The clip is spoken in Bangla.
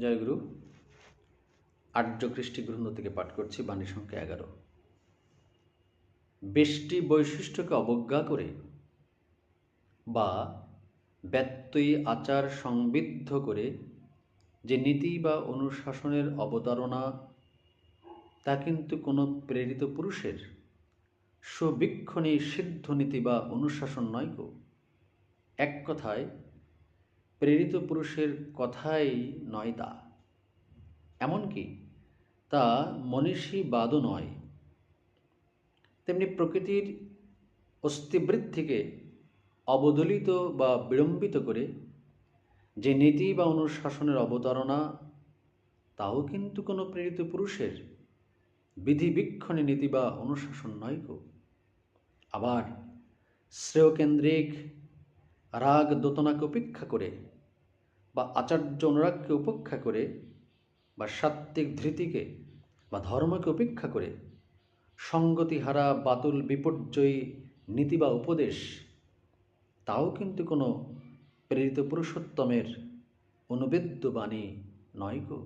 জয়গুরু। আর্য কৃষ্টি গ্রন্থ থেকে পাঠ করছি, বাণী সংখ্যা 11। ব্যষ্টি বৈশিষ্ট্যকে অবজ্ঞা করে বা ব্যত্যয়ী আচার সংবিদ্ধ করে যে নীতি বা অনুশাসনের অবতারণা, তা কিন্তু কোনো প্রেরিত পুরুষের সুবীক্ষণী সিদ্ধ নীতি বা অনুশাসন নয় গো। এক কথায় প্রেরিত পুরুষের কথাই নয় তা, এমনকি তা মনীষীবাদও নয়। তেমনি প্রকৃতির অস্থিবৃদ্ধিকে অবদলিত বা বিড়ম্বিত করে যে নীতি বা অনুশাসনের অবতারণা, তাও কিন্তু কোনো প্রেরিত পুরুষের বিধিবীক্ষণী নীতি বা অনুশাসন নয় গো। আবার শ্রেয়কেন্দ্রিক রাগ দোতনাকে উপেক্ষা করে বা আচার্য অনুরাগকে উপেক্ষা করে বা সাত্ত্বিক ধৃতিকে বা ধর্মকে উপেক্ষা করে সঙ্গতিহারা বাতুল বিপর্যয়ী নীতি বা উপদেশ, তাও কিন্তু কোনো প্রেরিত পুরুষোত্তমের অনুবেদ্য বাণী নয় গো।